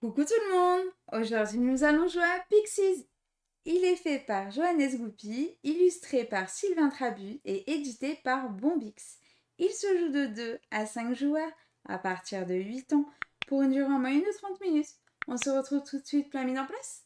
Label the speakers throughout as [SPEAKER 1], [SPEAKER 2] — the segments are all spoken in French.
[SPEAKER 1] Coucou tout le monde! Aujourd'hui nous allons jouer à Pixies. Il est fait par Johannes Goupy, illustré par Sylvain Trabu et édité par Bombix. Il se joue de 2 à 5 joueurs à partir de 8 ans pour une durée en moyenne de 30 minutes. On se retrouve tout de suite plein mis en place.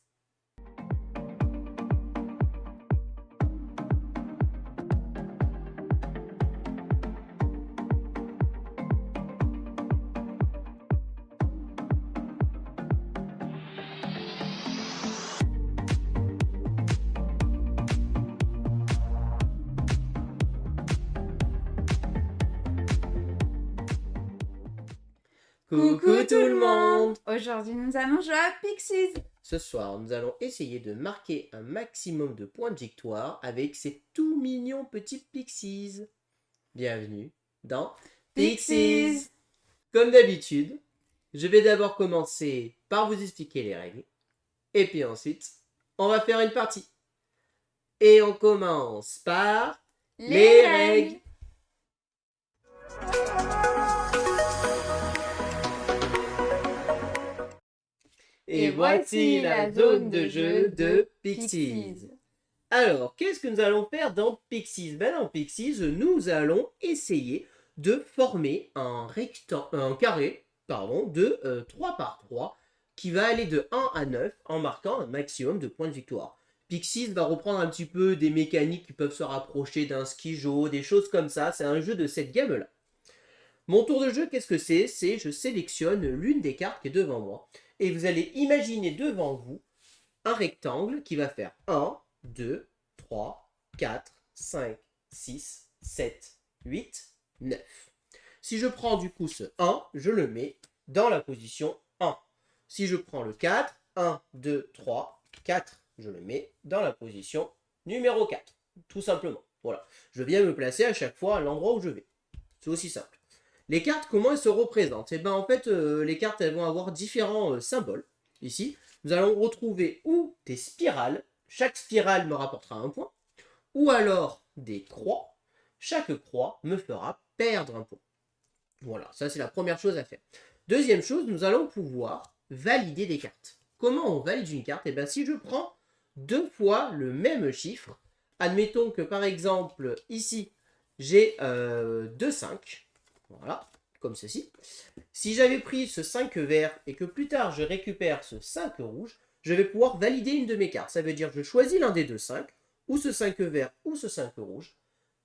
[SPEAKER 1] Coucou tout le monde! Aujourd'hui nous allons jouer à Pixies.
[SPEAKER 2] Ce soir, nous allons essayer de marquer un maximum de points de victoire avec ces tout mignons petits pixies. Bienvenue dans Pixies. Comme d'habitude, je vais d'abord commencer par vous expliquer les règles. Et puis ensuite, on va faire une partie. Et on commence par les règles. Et voici la zone de jeu de Pixies. Alors, qu'est-ce que nous allons faire dans Pixies? Dans Pixies, nous allons essayer de former un carré de 3 par 3 qui va aller de 1 à 9 en marquant un maximum de points de victoire. Pixies va reprendre un petit peu des mécaniques qui peuvent se rapprocher d'un skijo, des choses comme ça. C'est un jeu de cette gamme-là. Mon tour de jeu, qu'est-ce que c'est? C'est je sélectionne l'une des cartes qui est devant moi. Et vous allez imaginer devant vous un rectangle qui va faire 1, 2, 3, 4, 5, 6, 7, 8, 9. Si je prends du coup ce 1, je le mets dans la position 1. Si je prends le 4, 1, 2, 3, 4, je le mets dans la position numéro 4. Tout simplement. Voilà. Je viens me placer à chaque fois à l'endroit où je vais. C'est aussi simple. Les cartes, comment elles se représentent? Et en fait, les cartes, elles vont avoir différents symboles. Ici, nous allons retrouver ou des spirales. Chaque spirale me rapportera un point. Ou alors des croix. Chaque croix me fera perdre un point. Voilà, ça c'est la première chose à faire. Deuxième chose, nous allons pouvoir valider des cartes. Comment on valide une carte? Si je prends 2 fois le même chiffre, admettons que par exemple, ici, j'ai 2 5. Voilà, comme ceci. Si j'avais pris ce 5 vert et que plus tard je récupère ce 5 rouge, je vais pouvoir valider une de mes cartes. Ça veut dire que je choisis l'un des deux 5, ou ce 5 vert ou ce 5 rouge.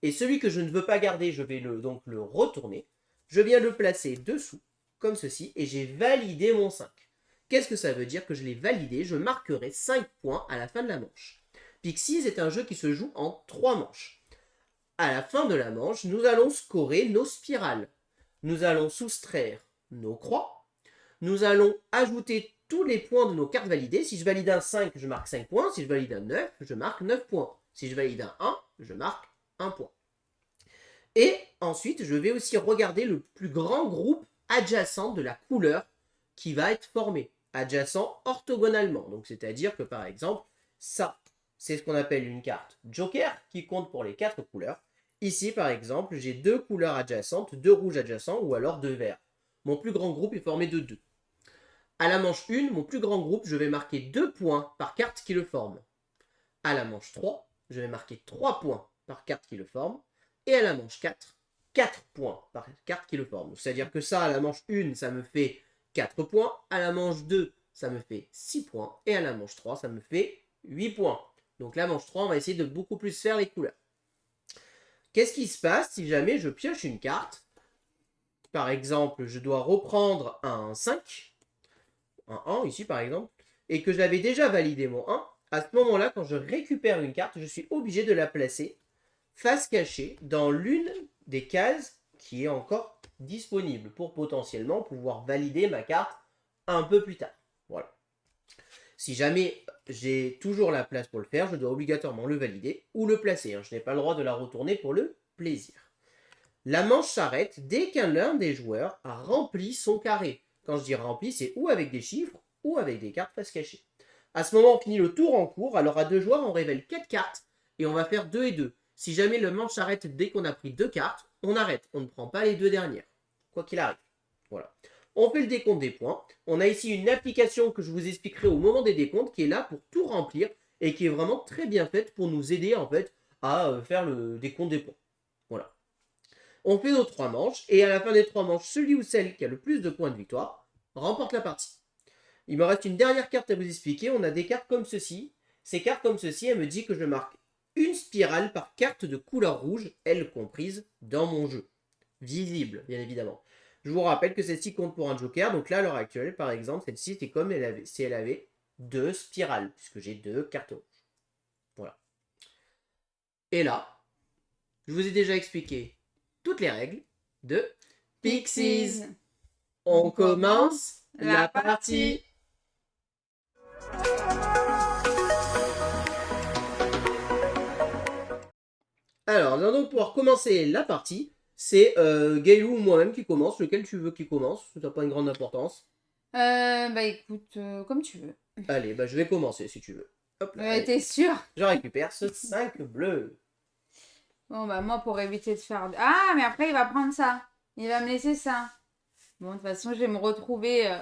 [SPEAKER 2] Et celui que je ne veux pas garder, je vais donc le retourner. Je viens le placer dessous, comme ceci, et j'ai validé mon 5. Qu'est-ce que ça veut dire que je l'ai validé? Je marquerai 5 points à la fin de la manche. Pixies est un jeu qui se joue en 3 manches. À la fin de la manche, nous allons scorer nos spirales. Nous allons soustraire nos croix. Nous allons ajouter tous les points de nos cartes validées. Si je valide un 5, je marque 5 points. Si je valide un 9, je marque 9 points. Si je valide un 1, je marque 1 point. Et ensuite, je vais aussi regarder le plus grand groupe adjacent de la couleur qui va être formé. Adjacent orthogonalement. Donc, c'est-à-dire que par exemple, ça, c'est ce qu'on appelle une carte joker qui compte pour les 4 couleurs. Ici, par exemple, j'ai 2 couleurs adjacentes, 2 rouges adjacents ou alors 2 verts. Mon plus grand groupe est formé de 2. À la manche 1, mon plus grand groupe, je vais marquer 2 points par carte qui le forme. À la manche 3, je vais marquer 3 points par carte qui le forme. Et à la manche 4, 4 points par carte qui le forme. C'est-à-dire que ça, à la manche 1, ça me fait 4 points. À la manche 2, ça me fait 6 points. Et à la manche 3, ça me fait 8 points. Donc la manche 3, on va essayer de beaucoup plus faire les couleurs. Qu'est-ce qui se passe si jamais je pioche une carte? Par exemple, je dois reprendre un 5, un 1 ici par exemple, et que j'avais déjà validé mon 1. À ce moment-là, quand je récupère une carte, je suis obligé de la placer face cachée dans l'une des cases qui est encore disponible pour potentiellement pouvoir valider ma carte un peu plus tard. Voilà. Si jamais j'ai toujours la place pour le faire, je dois obligatoirement le valider ou le placer. Je n'ai pas le droit de la retourner pour le plaisir. La manche s'arrête dès qu'un l'un des joueurs a rempli son carré. Quand je dis rempli, c'est ou avec des chiffres ou avec des cartes face cachée. À ce moment, on finit le tour en cours. Alors à 2 joueurs, on révèle 4 cartes et on va faire 2 et 2. Si jamais le manche s'arrête dès qu'on a pris 2 cartes, on arrête. On ne prend pas les 2 dernières, quoi qu'il arrive. Voilà. On fait le décompte des points. On a ici une application que je vous expliquerai au moment des décomptes qui est là pour tout remplir et qui est vraiment très bien faite pour nous aider en fait à faire le décompte des points. Voilà. On fait nos 3 manches et à la fin des 3 manches, celui ou celle qui a le plus de points de victoire remporte la partie. Il me reste une dernière carte à vous expliquer. On a des cartes comme ceci. Ces cartes comme ceci, elle me dit que je marque une spirale par carte de couleur rouge, elle comprise dans mon jeu. Visible, bien évidemment. Je vous rappelle que celle-ci compte pour un joker. Donc là, à l'heure actuelle, par exemple, celle-ci, c'est comme si elle avait 2 spirales, puisque j'ai 2 cartes rouges. Voilà. Et là, je vous ai déjà expliqué toutes les règles de Pixies. On commence la partie. Alors, nous allons pouvoir commencer la partie. C'est Gaëlou ou moi-même qui commence. Lequel tu veux qui commence? Ça n'a pas une grande importance.
[SPEAKER 1] Bah écoute, comme tu veux.
[SPEAKER 2] Allez, bah je vais commencer si tu veux. Hop là, allez.
[SPEAKER 1] T'es sûr?
[SPEAKER 2] Je récupère ce 5 bleu.
[SPEAKER 1] Bon, bah moi, pour éviter de faire... Ah, mais après, il va prendre ça. Il va me laisser ça. Bon, de toute façon, je vais me retrouver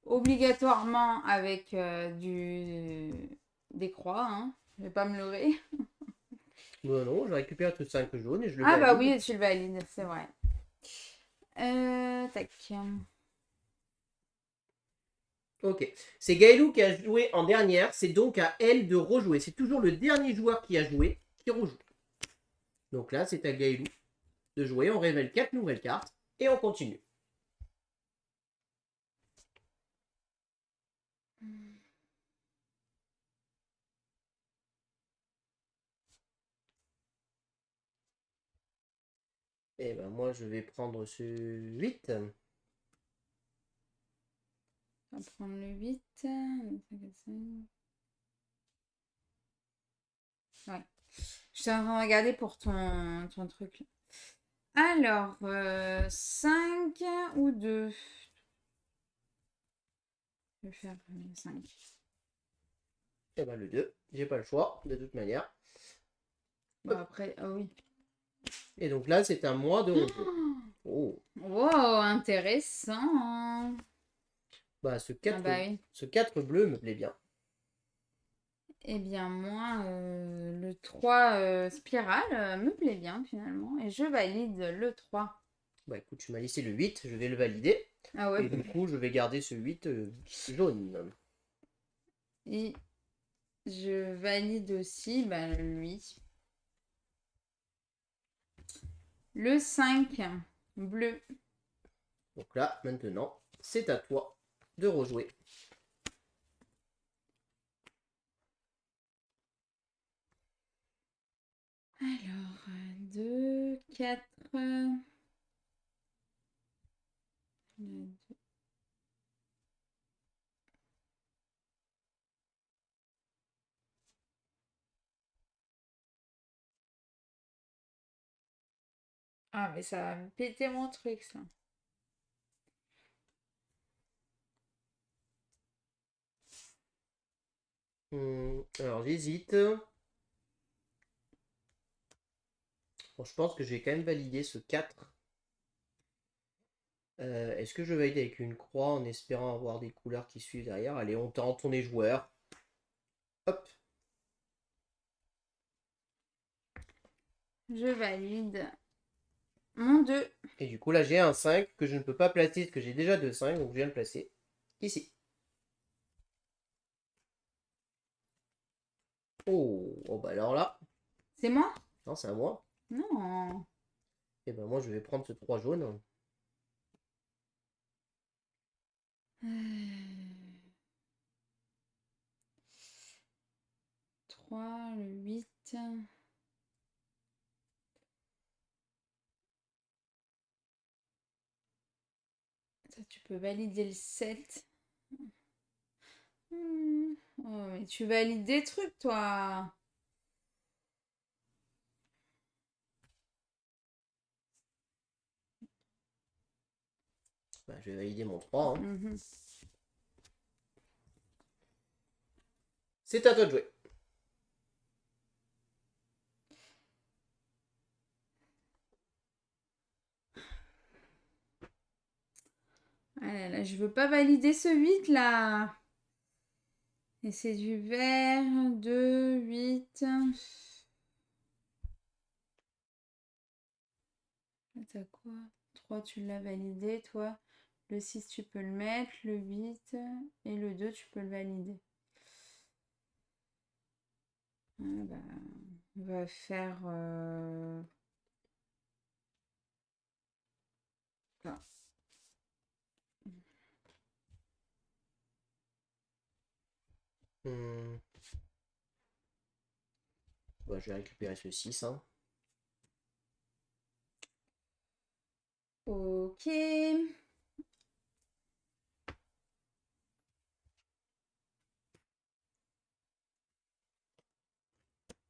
[SPEAKER 1] obligatoirement avec des croix. Hein. Je vais pas me leurrer.
[SPEAKER 2] Non, non, je récupère ce 5 jaune et je le
[SPEAKER 1] Ah
[SPEAKER 2] valide.
[SPEAKER 1] bah oui, tu le valides, c'est vrai. Tac.
[SPEAKER 2] Ok. C'est Gaëlou qui a joué en dernière. C'est donc à elle de rejouer. C'est toujours le dernier joueur qui a joué qui rejoue. Donc là, c'est à Gaëlou de jouer. On révèle 4 nouvelles cartes et on continue. Et ben moi, je vais prendre ce 8.
[SPEAKER 1] On va prendre le 8. Ouais. Je suis en train de regarder pour ton truc. Alors, 5 ou 2? Je vais faire 5.
[SPEAKER 2] Et ben le 2. J'ai pas le choix, de toute manière.
[SPEAKER 1] Bon, après, ah oui.
[SPEAKER 2] Et donc là, c'est à moi de rejouer. Oh.
[SPEAKER 1] Wow, intéressant.
[SPEAKER 2] Bah, ce 4,
[SPEAKER 1] Ah bah oui.
[SPEAKER 2] ce 4 bleu me plaît bien.
[SPEAKER 1] Eh bien, moi, le 3 spirale me plaît bien finalement. Et je valide le 3.
[SPEAKER 2] Bah écoute, tu m'as laissé le 8, je vais le valider.
[SPEAKER 1] Ah ouais.
[SPEAKER 2] Et du coup, je vais garder ce 8 jaune.
[SPEAKER 1] Et je valide aussi lui. Le 5 bleu.
[SPEAKER 2] Donc là, maintenant, c'est à toi de rejouer.
[SPEAKER 1] Alors, 2, 4. Ah, mais ça va me péter mon truc, ça.
[SPEAKER 2] Alors, j'hésite. Bon, je pense que je vais quand même valider ce 4. Est-ce que je valide avec une croix en espérant avoir des couleurs qui suivent derrière? Allez, on tente, on est joueur. Hop.
[SPEAKER 1] Je valide mon 2.
[SPEAKER 2] Et du coup, là, j'ai un 5 que je ne peux pas placer parce que j'ai déjà 2 5, donc je viens le placer ici. Oh, oh bah alors là.
[SPEAKER 1] C'est moi?
[SPEAKER 2] Non, c'est à moi.
[SPEAKER 1] Non.
[SPEAKER 2] Et ben moi, je vais prendre ce 3 jaune.
[SPEAKER 1] 3, le 8. Ça, tu peux valider le 7. Oh, mais tu valides des trucs, toi.
[SPEAKER 2] Bah, je vais valider mon 3. Hein.
[SPEAKER 1] Mhm.
[SPEAKER 2] C'est à toi de jouer.
[SPEAKER 1] Allez, je veux pas valider ce 8 là. Et c'est du vert, 2, 8. T'as quoi? 3, tu l'as validé, toi. Le 6, tu peux le mettre. Le 8 et le 2, tu peux le valider. Ah bah, on va faire... ça.
[SPEAKER 2] Hmm. Bon, je vais récupérer ce 6. Hein.
[SPEAKER 1] Ok.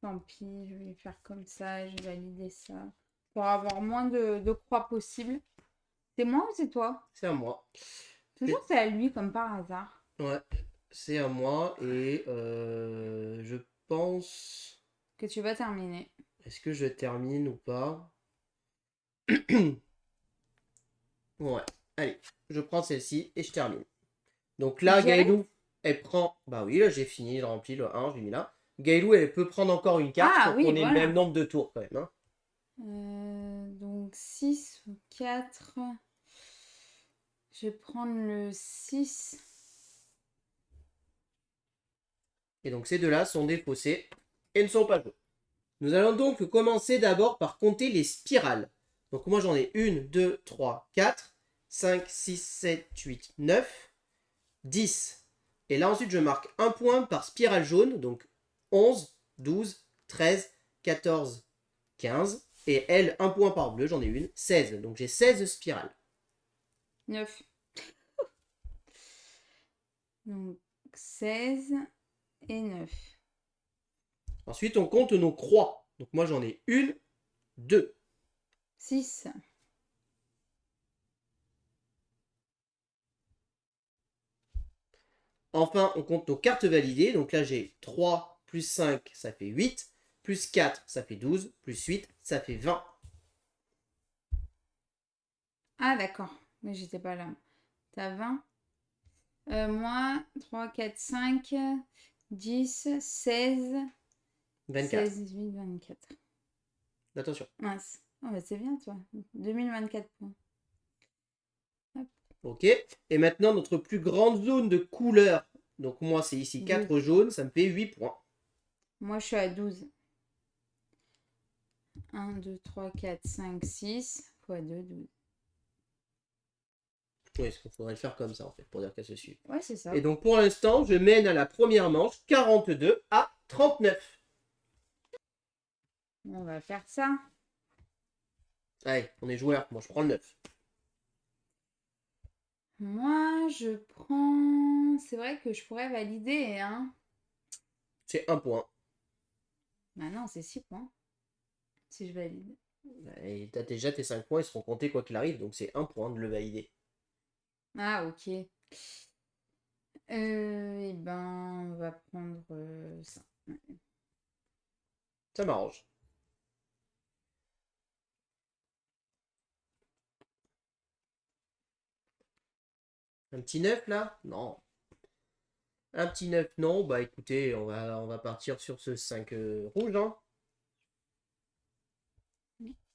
[SPEAKER 1] Tant pis, je vais faire comme ça, je vais valider ça. Pour avoir moins de croix possible. C'est moi ou c'est toi?
[SPEAKER 2] C'est à moi.
[SPEAKER 1] Toujours c'est à lui comme par hasard.
[SPEAKER 2] Ouais, c'est à moi et je pense...
[SPEAKER 1] Que tu vas terminer.
[SPEAKER 2] Est-ce que je termine ou pas? Ouais, allez, je prends celle-ci et je termine. Donc là,
[SPEAKER 1] Direct?
[SPEAKER 2] Gaëlou, elle prend... Bah oui, là j'ai fini, j'ai rempli le 1, j'ai mis là. Gaëlou, elle peut prendre encore une carte
[SPEAKER 1] Ah
[SPEAKER 2] pour
[SPEAKER 1] oui,
[SPEAKER 2] qu'on ait le même
[SPEAKER 1] voilà.
[SPEAKER 2] nombre de tours quand même. Hein.
[SPEAKER 1] Donc 6 ou 4. Je vais prendre le 6.
[SPEAKER 2] Et donc ces deux-là sont défaussés et ne sont pas joués. Nous allons donc commencer d'abord par compter les spirales. Donc moi j'en ai 1, 2, 3, 4, 5, 6, 7, 8, 9, 10. Et là ensuite je marque un point par spirale jaune. Donc 11, 12, 13, 14, 15. Et elle, un point par bleu, j'en ai une, 16. Donc j'ai 16 spirales.
[SPEAKER 1] 9. Donc 16 et 9.
[SPEAKER 2] Ensuite on compte nos croix. Donc moi j'en ai une, 2.
[SPEAKER 1] 6.
[SPEAKER 2] Enfin, on compte nos cartes validées. Donc là, j'ai 3 plus 5, ça fait 8. Plus 4, ça fait 12. Plus 8, ça fait 20.
[SPEAKER 1] Ah d'accord. Mais j'étais pas là. T'as 20. Moi, 3, 4, 5, 10, 16,
[SPEAKER 2] 24.
[SPEAKER 1] 16, 18, 24.
[SPEAKER 2] Attention.
[SPEAKER 1] Mince. Oh, bah, c'est bien, toi. 2024 points. Hop.
[SPEAKER 2] Ok. Et maintenant, notre plus grande zone de couleur. Donc moi, c'est ici
[SPEAKER 1] 12.
[SPEAKER 2] 4 jaunes. Ça me fait 8 points.
[SPEAKER 1] Moi, je suis à 12. 1, 2, 3, 4, 5, 6. Fois 2, 12.
[SPEAKER 2] Oui, il faudrait le faire comme ça, en fait, pour dire qu'elle se suit.
[SPEAKER 1] Ouais, c'est ça.
[SPEAKER 2] Et donc, pour l'instant, je mène à la première manche 42 à 39.
[SPEAKER 1] On va faire ça.
[SPEAKER 2] Allez, on est joueur. Moi, je prends le 9.
[SPEAKER 1] Moi, je prends... C'est vrai que je pourrais valider, hein.
[SPEAKER 2] C'est un point.
[SPEAKER 1] Bah non, c'est 6 points. Si je valide.
[SPEAKER 2] Et t'as déjà tes 5 points, ils seront comptés quoi qu'il arrive. Donc, c'est un point de le valider.
[SPEAKER 1] Ah, ok. Eh ben, on va prendre ça.
[SPEAKER 2] Ça m'arrange. Un petit 9 là? Non. Un petit 9 non. Bah écoutez, on va partir sur ce 5 rouge. Hein.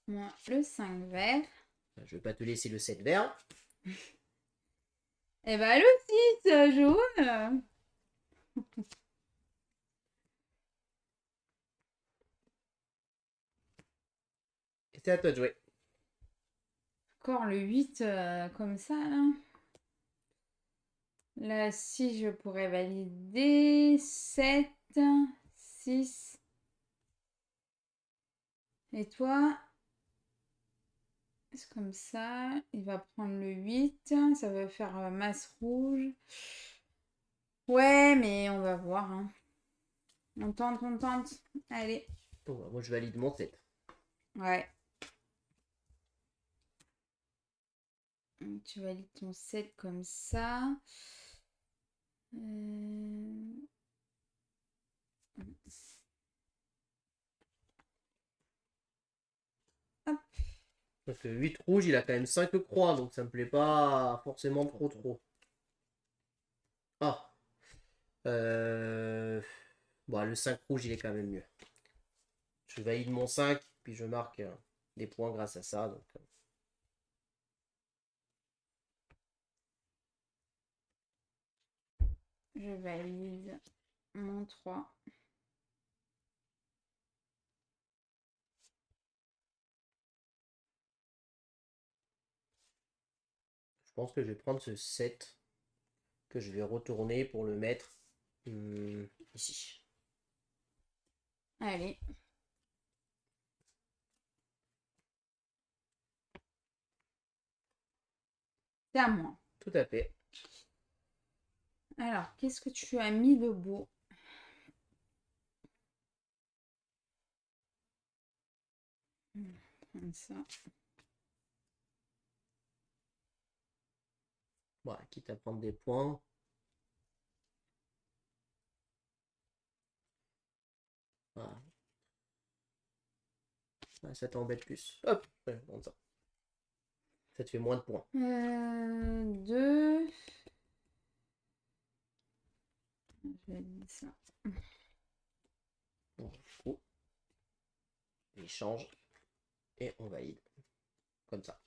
[SPEAKER 1] Moi, le 5 vert.
[SPEAKER 2] Je vais pas te laisser le 7 vert.
[SPEAKER 1] Eh ben, le 6 jaune.
[SPEAKER 2] Et c'est à toi de jouer.
[SPEAKER 1] Encore le 8 comme ça, là. Là, si je pourrais valider 7, 6. Et toi, c'est comme ça. Il va prendre le 8. Ça va faire masse rouge. Ouais, mais on va voir. Hein. On tente, on tente. Allez.
[SPEAKER 2] Bon, bah, moi je valide mon 7.
[SPEAKER 1] Ouais. Donc, tu valides ton 7 comme ça. Euh, Hop.
[SPEAKER 2] Parce que 8 rouge, il a quand même 5 croix, donc ça me plaît pas forcément trop trop. Ah. Bon, le 5 rouge, il est quand même mieux. Je valide mon 5, puis je marque des points grâce à ça. Donc,
[SPEAKER 1] Je valide mon 3.
[SPEAKER 2] je pense que je vais prendre ce 7 que je vais retourner pour le mettre ici.
[SPEAKER 1] Allez. C'est à moi.
[SPEAKER 2] Tout à fait.
[SPEAKER 1] Alors, qu'est-ce que tu as mis de beau? Comme ça.
[SPEAKER 2] Voilà, quitte à prendre des points. Voilà. Ah, ça t'embête plus. Hop, ouais, prends ça. Ça te fait moins de points.
[SPEAKER 1] 2. Je valide ça.
[SPEAKER 2] Bon, du coup, on échange et on valide. Comme ça.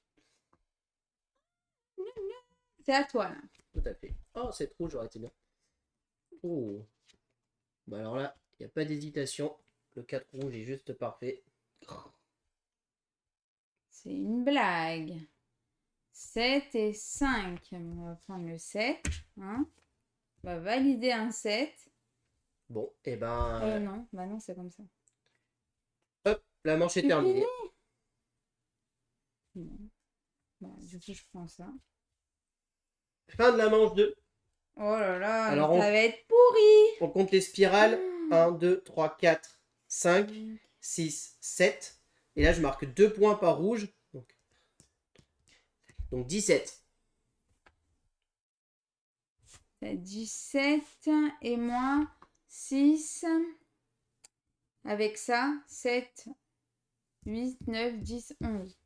[SPEAKER 1] C'est à toi, là.
[SPEAKER 2] Tout à fait. Oh, cette rouge aurait été bien. Oh. Bah alors là, il n'y a pas d'hésitation. Le 4 rouge est juste parfait.
[SPEAKER 1] C'est une blague. 7 et 5. On va prendre le 7. Hein. On va valider un 7.
[SPEAKER 2] Bon, et ben...
[SPEAKER 1] Non, bah non, c'est comme ça.
[SPEAKER 2] hop, la manche est
[SPEAKER 1] C'est
[SPEAKER 2] terminée.
[SPEAKER 1] Bon. Bah, du coup, je prends ça.
[SPEAKER 2] Fin de la manche 2.
[SPEAKER 1] Oh là là,
[SPEAKER 2] Alors,
[SPEAKER 1] mais ça va être pourri.
[SPEAKER 2] on compte les spirales. 1, 2, 3, 4, 5, 6, 7. Et là, je marque 2 points par rouge. Donc 17.
[SPEAKER 1] T'as 17 et moi 6. Avec ça, 7, 8, 9, 10, 11.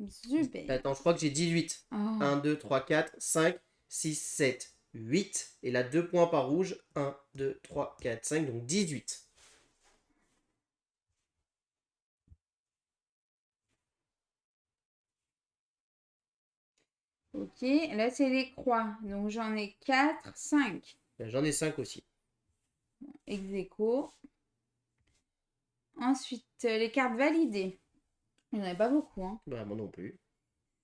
[SPEAKER 1] Super.
[SPEAKER 2] Attends, je crois que j'ai 18.
[SPEAKER 1] Oh.
[SPEAKER 2] 1, 2, 3, 4, 5, 6, 7, 8. Et là, 2 points par rouge. 1, 2, 3, 4, 5. Donc 18.
[SPEAKER 1] Ok, là c'est les croix. Donc j'en ai 4, 5.
[SPEAKER 2] J'en ai 5 aussi.
[SPEAKER 1] Ex aequo. Ensuite, les cartes validées. Il n'y en a pas beaucoup. Hein.
[SPEAKER 2] Bah, moi non plus.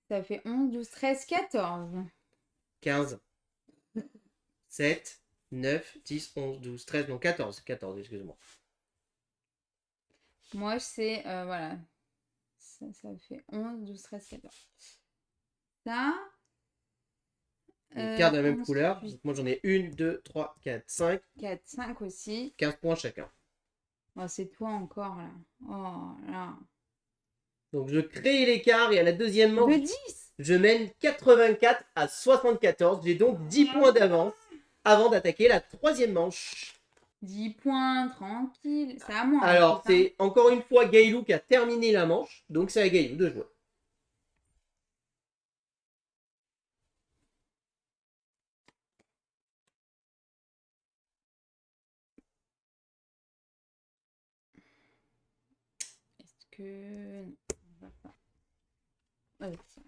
[SPEAKER 1] Ça fait 11, 12, 13, 14.
[SPEAKER 2] 15, 7, 9, 10, 11, 12, 13, non 14. 14, excuse-moi.
[SPEAKER 1] Moi, c'est, voilà. Ça fait 11, 12, 13, 14. Ça.
[SPEAKER 2] Une carte de la même
[SPEAKER 1] Ensuite,
[SPEAKER 2] couleur. Donc moi j'en ai 1, 2, 3, 4, 5.
[SPEAKER 1] 4, 5 aussi.
[SPEAKER 2] 15 points chacun.
[SPEAKER 1] Oh, c'est toi encore là. Oh là.
[SPEAKER 2] Donc je crée l'écart et à la deuxième manche,
[SPEAKER 1] De 10.
[SPEAKER 2] je mène 84 à 74. J'ai donc 10 points d'avance avant d'attaquer la troisième manche.
[SPEAKER 1] 10 points, tranquille. C'est à moi.
[SPEAKER 2] Alors,
[SPEAKER 1] c'est
[SPEAKER 2] c'est encore une fois Gailou qui a terminé la manche. Donc c'est à Gailou de jouer.
[SPEAKER 1] Est-ce que. Non, on va pas. Ouais, ça.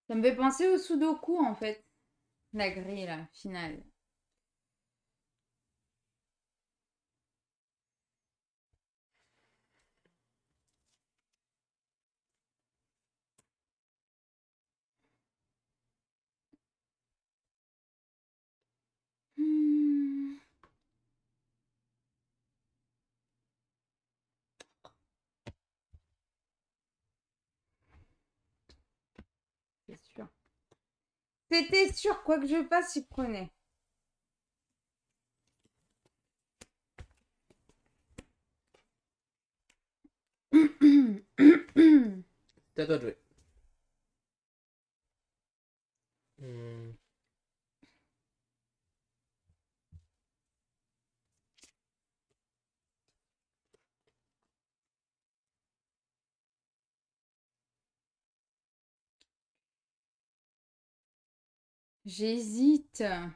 [SPEAKER 1] Ça me fait penser au Sudoku en fait. La grille là, finale. Hmm. C'est sûr. C'était sûr, quoi que je fasse, il prenait.
[SPEAKER 2] C'est à toi de jouer. Hmm.
[SPEAKER 1] J'hésite. Allez,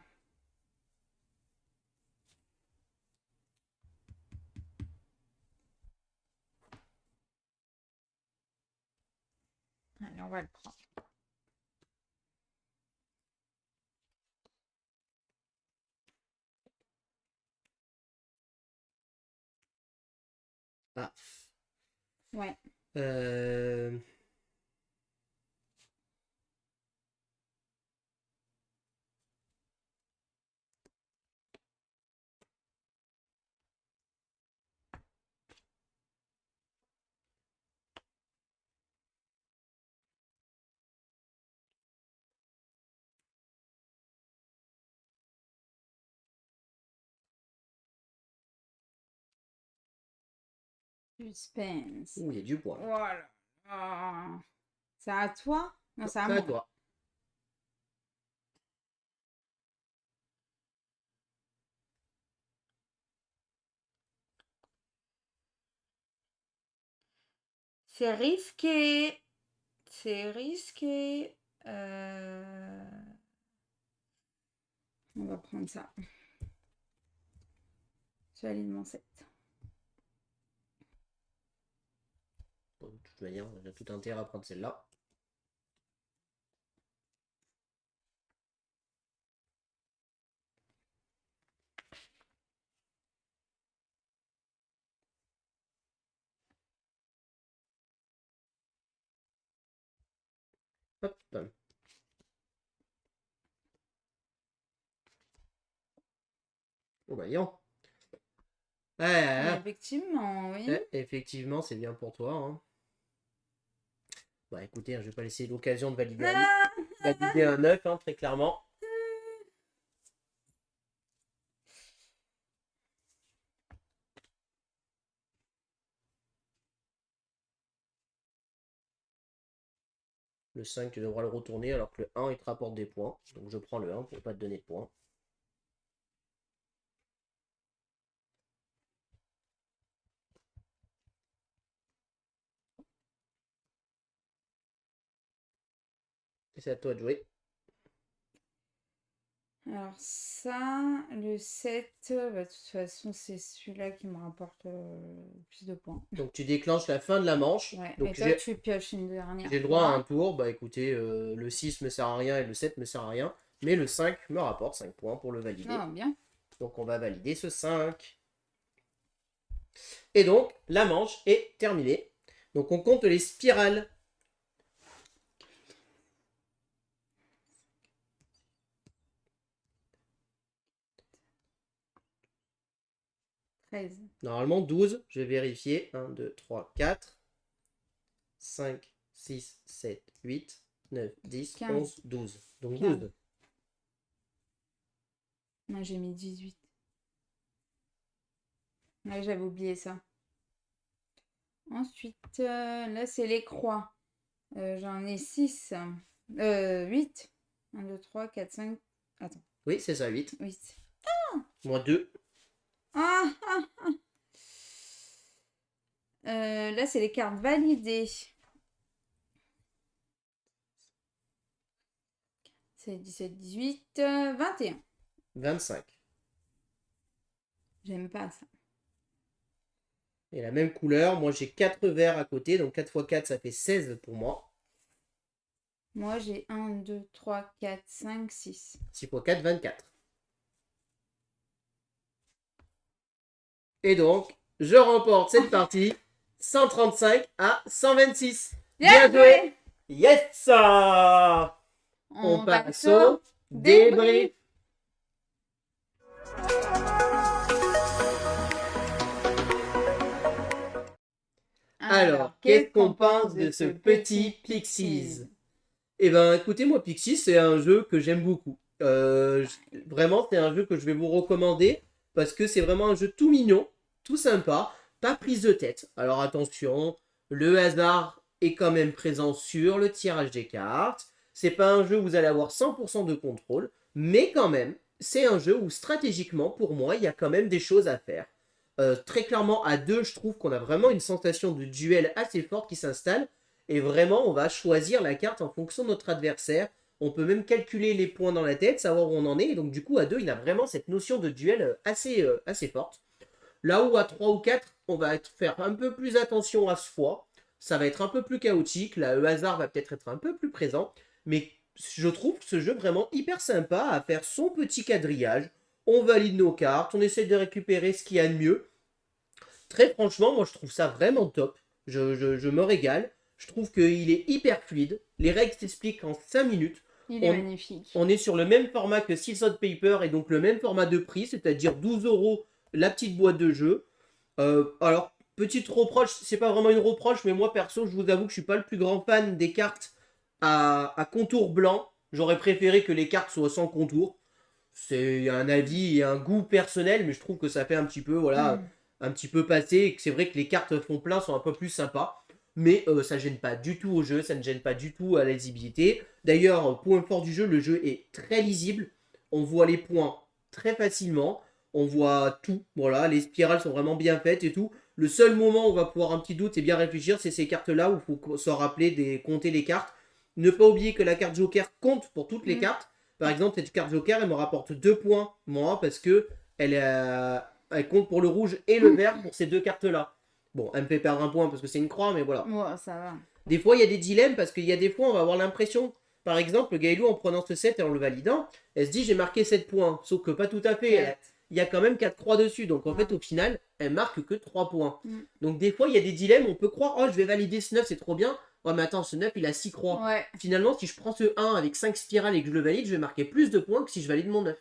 [SPEAKER 1] on va le prendre.
[SPEAKER 2] Ah.
[SPEAKER 1] Ouais. Suspense.
[SPEAKER 2] Il y a du point.
[SPEAKER 1] Voilà. Ah. C'est à toi? Non, c'est à
[SPEAKER 2] C'est à
[SPEAKER 1] moi.
[SPEAKER 2] toi.
[SPEAKER 1] C'est risqué. C'est risqué. On va prendre ça. Je valide mon 7.
[SPEAKER 2] Bon, de toute manière, on a tout intérêt à prendre celle-là. Hop. Oh, bah, voyons.
[SPEAKER 1] Effectivement, oui.
[SPEAKER 2] Effectivement, c'est bien pour toi. Hein. Bah écoutez, je vais pas laisser l'occasion de valider un 9, hein, très clairement. Le 5, tu devras le retourner alors que le 1, il te rapporte des points. Donc je prends le 1 pour pas te donner de points. Et c'est à toi de jouer.
[SPEAKER 1] Alors ça, le 7, bah, de toute façon, c'est celui-là qui me rapporte le plus de points.
[SPEAKER 2] Donc tu déclenches la fin de la manche.
[SPEAKER 1] Ouais,
[SPEAKER 2] Donc
[SPEAKER 1] et toi, tu pioches une dernière
[SPEAKER 2] j'ai le droit à
[SPEAKER 1] fois.
[SPEAKER 2] un tour. Bah écoutez, le 6 me sert à rien et le 7 me sert à rien. Mais le 5 me rapporte 5 points pour le valider.
[SPEAKER 1] Ah, bien.
[SPEAKER 2] Donc on va valider ce 5. Et donc, la manche est terminée. Donc on compte les spirales.
[SPEAKER 1] 13.
[SPEAKER 2] Normalement 12, je vais vérifier. 1, 2, 3, 4, 5, 6, 7, 8, 9, 10,
[SPEAKER 1] 15.
[SPEAKER 2] 11, 12. Donc
[SPEAKER 1] 15.
[SPEAKER 2] 12.
[SPEAKER 1] Moi, j'ai mis 18. Ouais, j'avais oublié ça. Ensuite, là, c'est les croix. J'en ai 6. 8. 1, 2, 3, 4, 5. Attends.
[SPEAKER 2] Oui, c'est ça, 8.
[SPEAKER 1] 8.
[SPEAKER 2] Moi 2.
[SPEAKER 1] Ah, ah, ah. Là, c'est les cartes validées. C'est 17, 18, 21.
[SPEAKER 2] 25.
[SPEAKER 1] J'aime pas ça.
[SPEAKER 2] Et la même couleur, moi j'ai 4 verts à côté, donc 4 x 4 ça fait 16 pour moi.
[SPEAKER 1] Moi, j'ai 1, 2, 3, 4, 5, 6.
[SPEAKER 2] 6 x 4, 24. Et donc, je remporte cette partie 135 à 126.
[SPEAKER 1] Bien joué.
[SPEAKER 2] Yes ça. On passe au débrief. Alors, qu'est-ce qu'on pense de ce petit Pixies? Eh ben, écoutez, moi, Pixies, c'est un jeu que j'aime beaucoup. Vraiment, c'est un jeu que je vais vous recommander parce que c'est vraiment un jeu tout mignon, tout sympa, pas prise de tête. Alors attention, le hasard est quand même présent sur le tirage des cartes. C'est pas un jeu où vous allez avoir 100% de contrôle, mais quand même, c'est un jeu où stratégiquement, pour moi, il y a quand même des choses à faire. Très clairement, à deux, je trouve qu'on a vraiment une sensation de duel assez forte qui s'installe. Et vraiment, on va choisir la carte en fonction de notre adversaire. On peut même calculer les points dans la tête, savoir où on en est. Et donc du coup, à 2, il a vraiment cette notion de duel assez forte. Là où à 3 ou 4, on va faire un peu plus attention à ce fois. Ça va être un peu plus chaotique. Là, le hasard va peut-être être un peu plus présent. Mais je trouve ce jeu vraiment hyper sympa à faire son petit quadrillage. On valide nos cartes, on essaie de récupérer ce qu'il y a de mieux. Très franchement, moi je trouve ça vraiment top. Je me régale. Je trouve qu'il est hyper fluide. Les règles s'expliquent en 5 minutes.
[SPEAKER 1] Il est magnifique.
[SPEAKER 2] On est sur le même format que Seals on Paper et donc le même format de prix, c'est-à-dire 12 € la petite boîte de jeu. Alors, petite reproche, c'est pas vraiment une reproche, mais moi perso, je vous avoue que je suis pas le plus grand fan des cartes à contour blanc. J'aurais préféré que les cartes soient sans contour. C'est un avis et un goût personnel, mais je trouve que ça fait un petit peu, voilà, un petit peu passé et que c'est vrai que les cartes fond plein sont un peu plus sympas. Mais ça gêne pas du tout au jeu, ça ne gêne pas du tout à la lisibilité. D'ailleurs, point fort du jeu, le jeu est très lisible. On voit les points très facilement. On voit tout. Voilà, les spirales sont vraiment bien faites et tout. Le seul moment où on va pouvoir un petit doute et bien réfléchir, c'est ces cartes-là où il faut se rappeler de compter les cartes. Ne pas oublier que la carte Joker compte pour toutes les cartes. Par exemple, cette carte Joker, elle me rapporte 2 points, moi, parce que elle compte pour le rouge et le vert pour ces deux cartes-là. Bon, elle me fait perdre un point parce que c'est une croix, mais voilà.
[SPEAKER 1] Ouais, ça va.
[SPEAKER 2] Des fois, il y a des dilemmes parce qu'il y a des fois, on va avoir l'impression, par exemple, Gaëlou, en prenant ce 7 et en le validant, elle se dit j'ai marqué 7 points. Sauf que pas tout à fait. Il y a quand même 4 croix dessus. Donc en fait, au final, elle marque que 3 points. Donc des fois, il y a des dilemmes. On peut croire, oh, je vais valider ce 9, c'est trop bien. Ouais, mais attends, ce 9, il a 6 croix.
[SPEAKER 1] Ouais.
[SPEAKER 2] Finalement, si je prends ce 1 avec 5 spirales et que je le valide, je vais marquer plus de points que si je valide mon 9.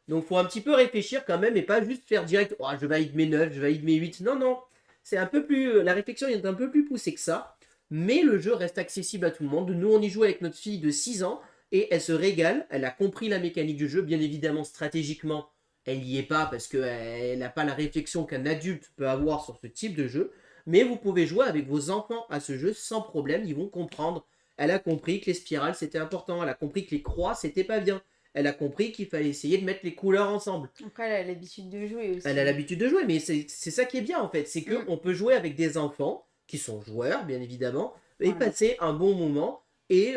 [SPEAKER 2] Donc faut un petit peu réfléchir quand même et pas juste faire direct, oh, je valide mes 9, je valide mes 8. Non, non. C'est un peu plus. La réflexion est un peu plus poussée que ça. Mais le jeu reste accessible à tout le monde. Nous, on y joue avec notre fille de 6 ans et elle se régale. Elle a compris la mécanique du jeu. Bien évidemment, stratégiquement, elle n'y est pas parce qu'elle n'a pas la réflexion qu'un adulte peut avoir sur ce type de jeu. Mais vous pouvez jouer avec vos enfants à ce jeu sans problème. Ils vont comprendre. Elle a compris que les spirales, c'était important. Elle a compris que les croix, c'était pas bien. Elle a compris qu'il fallait essayer de mettre les couleurs ensemble.
[SPEAKER 1] Après, elle a l'habitude de jouer aussi.
[SPEAKER 2] Elle a l'habitude de jouer, mais c'est ça qui est bien en fait. C'est qu'on peut jouer avec des enfants qui sont joueurs, bien évidemment, et passer un bon moment. Et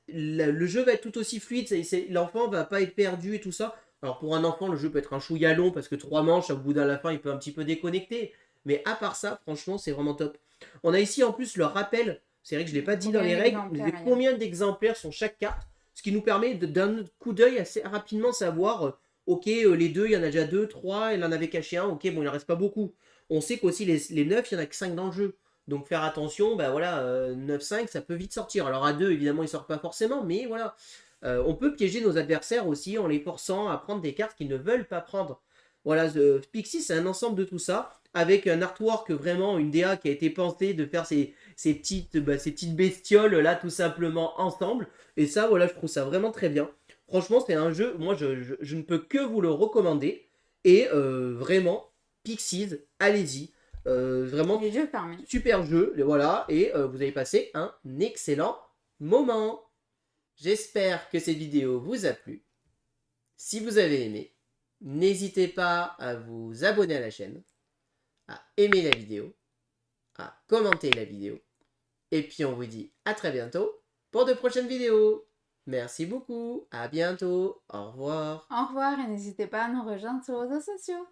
[SPEAKER 2] le jeu va être tout aussi fluide. L'enfant va pas être perdu et tout ça. Alors pour un enfant, le jeu peut être un chouïa long parce que 3 manches, au bout d'un la fin, il peut un petit peu déconnecter. Mais à part ça, franchement, c'est vraiment top. On a ici en plus le rappel. C'est vrai que je ne l'ai pas dit dans les règles, mais combien d'exemplaires sont chaque carte. Ce qui nous permet d'un coup d'œil assez rapidement savoir, ok, les deux, il y en a déjà 2, 3, il en avait caché un, ok, bon, il en reste pas beaucoup. On sait qu'aussi les 9, il y en a que 5 dans le jeu. Donc faire attention, ben voilà, 9-5, ça peut vite sortir. Alors à 2, évidemment, il sort pas forcément, mais voilà. On peut piéger nos adversaires aussi en les forçant à prendre des cartes qu'ils ne veulent pas prendre. Voilà, Pixie, c'est un ensemble de tout ça, avec un artwork vraiment, une DA qui a été pensée de faire ces petites bestioles là tout simplement ensemble. Et ça, voilà, je trouve ça vraiment très bien. Franchement, c'est un jeu, moi je ne peux que vous le recommander. Et vraiment, Pixies, allez-y. Vraiment, super jeu, et voilà. Et vous avez passé un excellent moment. J'espère que cette vidéo vous a plu. Si vous avez aimé, n'hésitez pas à vous abonner à la chaîne, à aimer la vidéo, à commenter la vidéo. Et puis on vous dit à très bientôt pour de prochaines vidéos. Merci beaucoup, à bientôt, au revoir.
[SPEAKER 1] Au revoir et n'hésitez pas à nous rejoindre sur les réseaux sociaux.